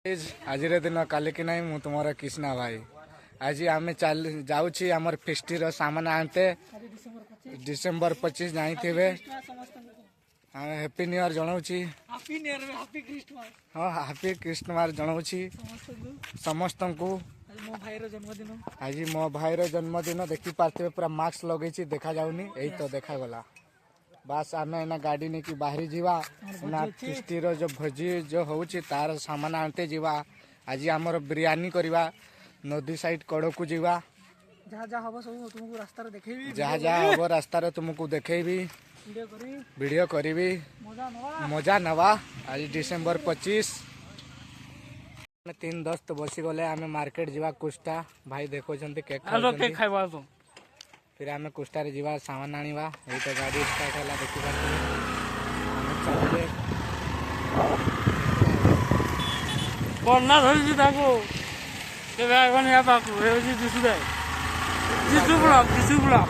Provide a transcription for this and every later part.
आज दिन काली कि नहीं मु तुम कृष्णा भाई आज आम जाऊँगी आमर फेस्टर सामान आनते डिसेम्बर 25 जाइए हैप्पी न्यू ईयर जनाऊँगी हाँ हैप्पी क्रिसमस जनाऊँगी समस्त को आज मो भाईर जन्मदिन देखी पार्थे पूरा मास्क लगे देखा जाऊनी यही तो देखा गला बस आम एना गाड़ी नहीं कि बाहरी जीवा ना फेस्टर जो भोजी जो होची तार सामान आनते जीवा आज आमर बिरयानी करवा नदी साइड कड़ को जीवा जहाँ जहाँ हम सब तुमको रास्ता देखेबी जहाँ जहाँ हम रास्ता तुमको देखेबी वीडियो करी मजा नवा आज डिसेम्बर 25 तीन दोस्त बसी गले आम मार्केट जीवा कुष्टा भाई देखो केक खाइबा फिर आम कुष्टा जीवा सामान आनिबा यही तो गाड़ी स्टार्ट है देखी बन्ना धरी केवे आगन या पाकु हे दिसु दे दिसु ब्लॉक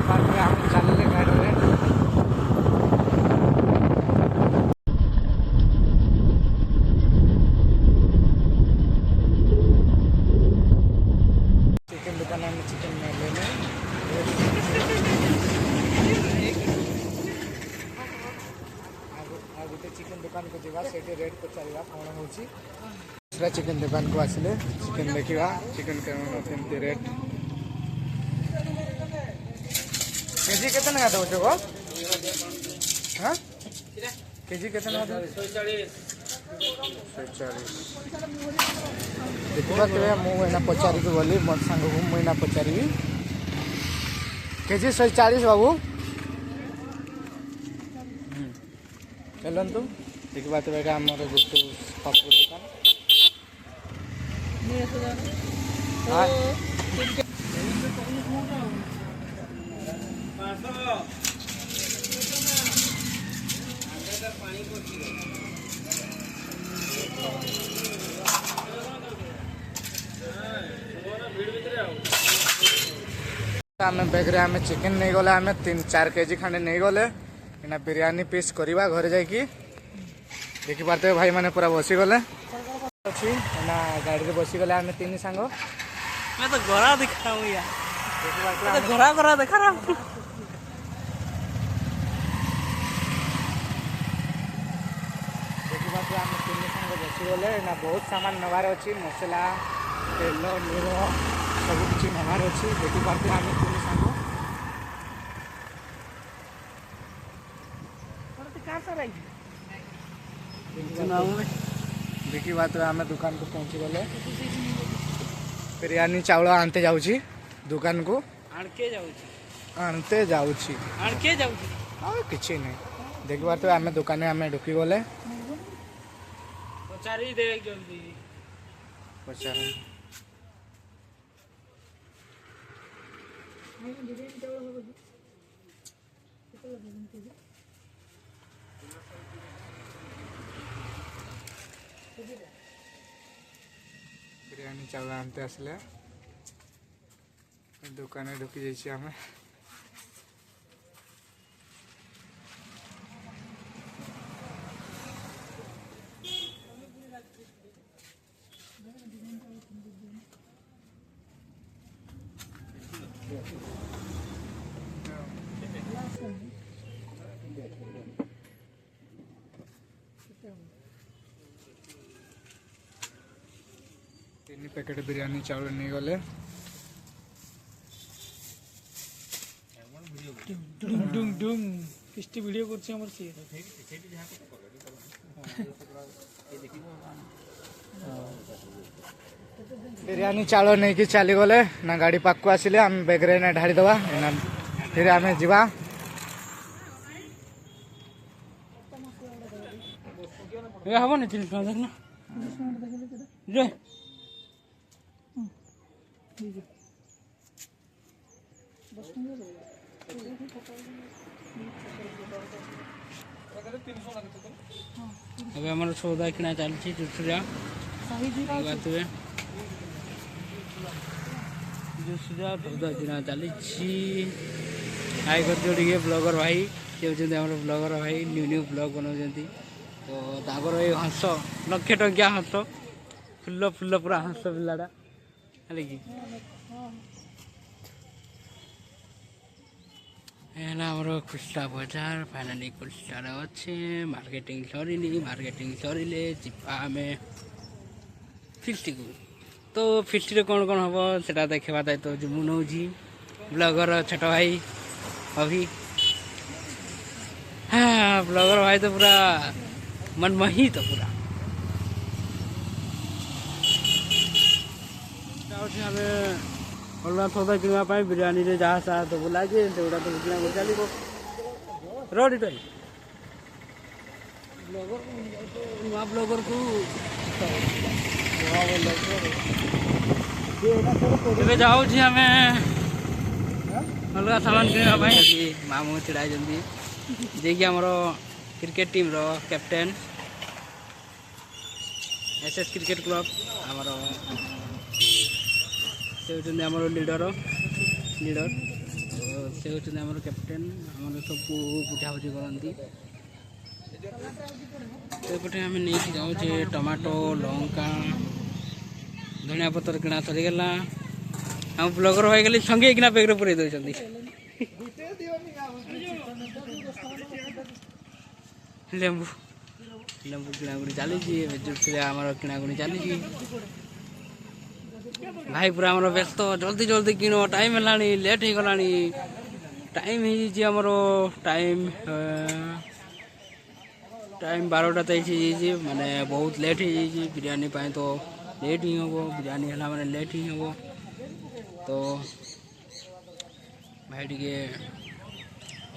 हम चलले गाड़ी रे चिकन दुकान में चिकन लेने गोटे चिकन दुकान को जावा से रेट पचारा कौन हो दूसरा चिकन दुकान को आसिले चिकन देखा चिकन केमती रेट केजी केते ना दो गो हाँ केजी केते ना 140 देखा तेरे मुझे पचारि गली मोर सांग को मुझे पचारि केजी 140 बाबू चलतु देखा तेरे आमर गुप्तु पापड़ दुकान आम बैग आम चिकेन नहीं गले आम 3-4 केजी खंडे नहीं गले इना बिरयानी पीस करवा घरे जाकि देखी पार्थे भाई मैंने पूरा बसी गले अच्छी ना गाड़ी बसी गले आम 3 सांग मैं तो घोड़ा दिखा हूँ यार घोड़ा देखा रहा हूँ देखी पार्थे आम 3 सांग बसी गले ना बहुत सामान नवार अच्छी मसला तेल लूण सब किसी नवार अच्छी देखी पार्थे आम 3 सांग देखी बात आम दुकान को पहुँची गले बिरयानी चावल आनते जाऊँगी दुकान को आनते जाऊँगी किसी नहीं देखी बात आम दुकान आम ढुकी गले पचार बिरयानी चावल आनते आसले दुकान ढुकी जाइए आम तीन पैकेट बिरयानी चावल नहीं गले किस्ती वीडियो करछि हमर से बिरयानी चावल नहीं कि चली गले ना गाड़ी पाक को आसिले आम बैग रे ना ढाड़ी दवा फिर आम जीवा ये हबो ने 30 टका देखना रे अबे हमारा सौदा किना चलछि दूसरा बात है दूसरा सौदा किना चलछि हाय कर जोड़ी ब्लॉगर भाई के ब्लॉगर भाई न्यू न्यू ब्लॉग बनाउछन्ती तो तागर ये हंस 1,00,000 टंकिया हंस फुल फुल पूरा हंस पिलाटा है कि आमर कुर्सा बजार फाइनाली कुर्सार अच्छे मार्केटिंग सरिले जीवा आम फिस्ट को तो फिस्ट कौन कौन हम से देखा दायित्व जो मुझे नौजी ब्लगर छोट भाई अभी हाँ ब्लगर भाई तो पूरा मनमोही तो पूरा अलग सौदा किनापी बिरीयानी जहाँ सारा तो लगे तो किना चलो रोड नुआ ब्लगर को जाऊँ आम अलग सामान किनापी मामू छिड़ाई जे कि आमर क्रिकेट टीम रो कैप्टेन एसएस क्रिकेट क्लब आमर से होचंदी आमर लीडर से होचंदी आमर कैप्टेन आमर सब बुझाबुझी करती एपटे आम नहीं जाऊे टमाटो लंका धनिया पतर किना सरीगला आम ब्लगर हो गली संगे किना बैग पूरे दौरान लेंबू लेंबू किणाकुणी चली आमर किणाकुणी चली भाई पूरा आमर व्यस्त जल्दी जल्दी किण टाइम है लेट हो गला टाइम होमर टाइम टाइम 12टा 23 माने बहुत लेट हो बिरयानी तो लेट ही हम बिरयानी है मैंने लेट ही हम तो भाई टे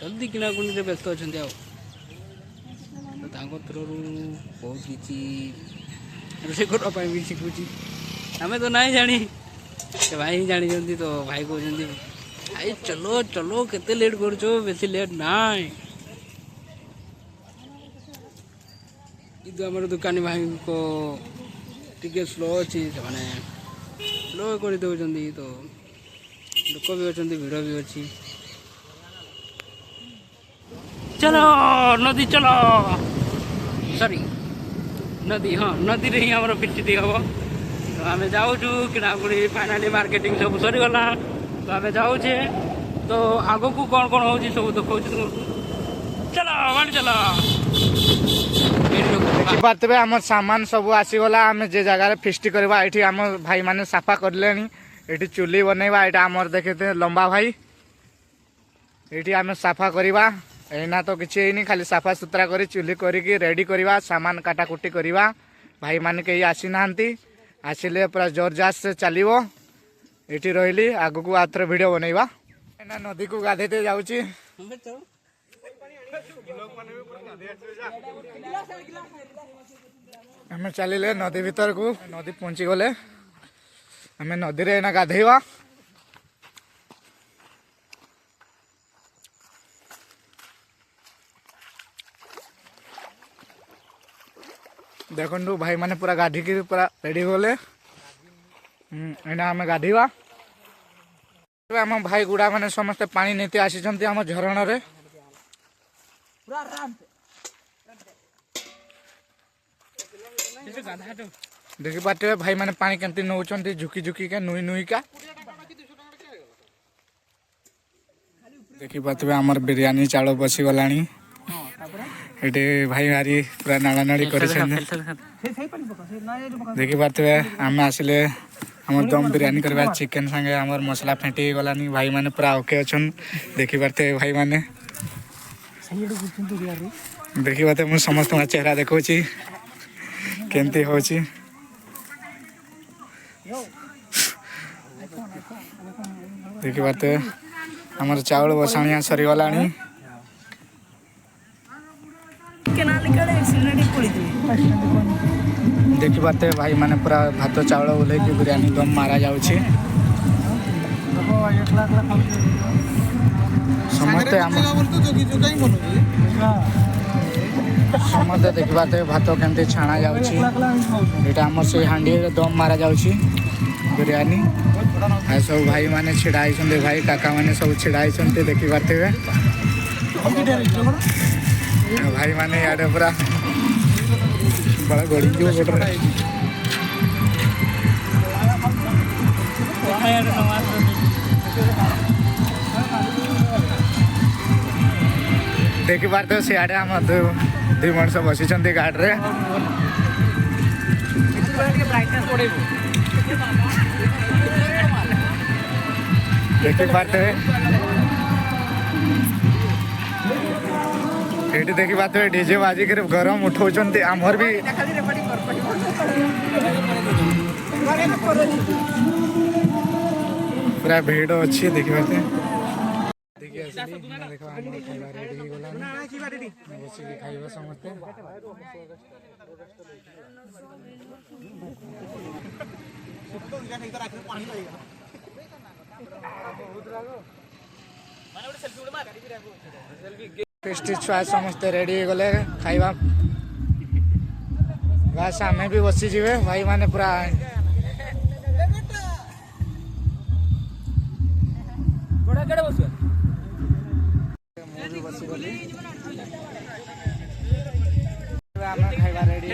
जल्दी किणाकुणी व्यस्त अच्छा थ्रू बहुत किसी रोसे करने भी शिखुची आम तो नहीं जानी भाई ही जानी तो भाई कहते भाई चलो चलो केते लेट कर बेसी लेट ना कि आम दुकानी भाई को टिके स्लो अच्छी से मैंने स्लो कर दौरान तो लोक भी अच्छा भिड़ भी अच्छी चलो नदी चलो सॉरी नदी हाँ नदी रे ही आमर फिस्टी हम तो आम जाऊँ किणाकुणी फाइनाली मार्केटिंग सब सरीगला तो आम जाऊे तो आग को कौन कौन हो सब देखा चलो बाड़ी चलो देखिपे आम सामान सब आसीगला आम जे जगार फिस्ट करवा ये आम भाई मैंने साफा करले ये चुली बनवा यहाँ आमर देखते लंबा भाई ये आम साफा करवा एना तो किसी नहीं खाली साफा सुतरा कर चुली करके रेडी करवा सामान काटाकुटी करवा भाई मैंने कहीं आसी ना आसिले पूरा जोर जास से चलो ये रही आग को आथर वीडियो बनवा एना नदी को गाधेते जाऊँगी आम चलिले नदी भीतर को नदी पहुँची गले आम नदी रे एना गाधेवा देखु भाई माने पूरा गाधी की पूरा रेडी गले एना आम गाधीवा आम भाई गुड़ा माने समस्ते पानी नीति आसी आम झरण रे देखी पारे भाई माने पानी केमती नौ झुकी झुकी के नुई नुई का देखी पारे आमर बिरयानी चाउल बसी गला ये भाई मारी पूरा नाड़ा नाड़ी कर देखी पारे आम आसिले आम दम बिरयानी करवा चिकेन संगे आमर मसला फेंटी गलानी भाई माने पूरा ओके अच्छन देखी पारे भाई माने देखी पाते मुझे समस्त चेहरा देखा केमती हो देखी पाते आमर चाउल बसाणिया सरीगला देखी पाते भाई माने पूरा भात चाउल ओल्हे बिरयानी दम मारा जाउछि समस्ते समस्ते देखी पाते भात केमती छाणा जाउछि एटा हमर से हांडी दम मारा जाउछि बिरयानी आ सब भाई माने छिड़ाई छंदे भाई काका माने सब छिड़ाई छंदे देखी पाते भाई माने याडे पूरा बड़ा गड़ी जो गोटे देखी पारे सियाड़े आम दुई मनुष्य बसी गाड़ी देखी पारे ये देखी पारे डीजे बाजिक गरम उठाऊँ आमर भी पूरा भिड़ अच्छी देखी पारे बसिक खाइबा समस्ते फेस्टी छुआ समस्ते रेडी गले खाइबा बस आमे भी बसी जीवे भाई माने पूरा खाइबा रेडी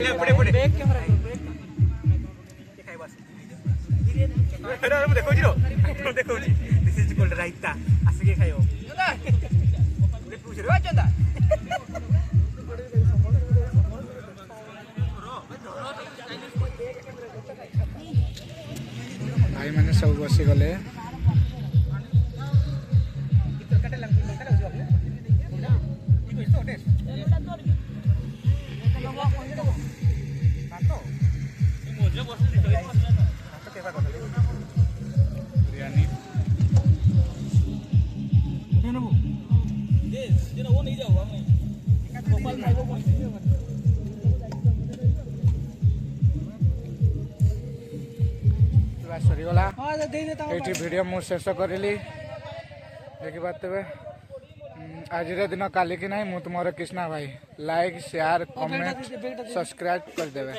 भाई मैंने सब बसी गले सरीगला ये वीडियो मु शेष करी देखी पारे आज दिन काली की ना मु तुम कृष्णा भाई लाइक शेयर कमेंट सब्सक्राइब करदेवे।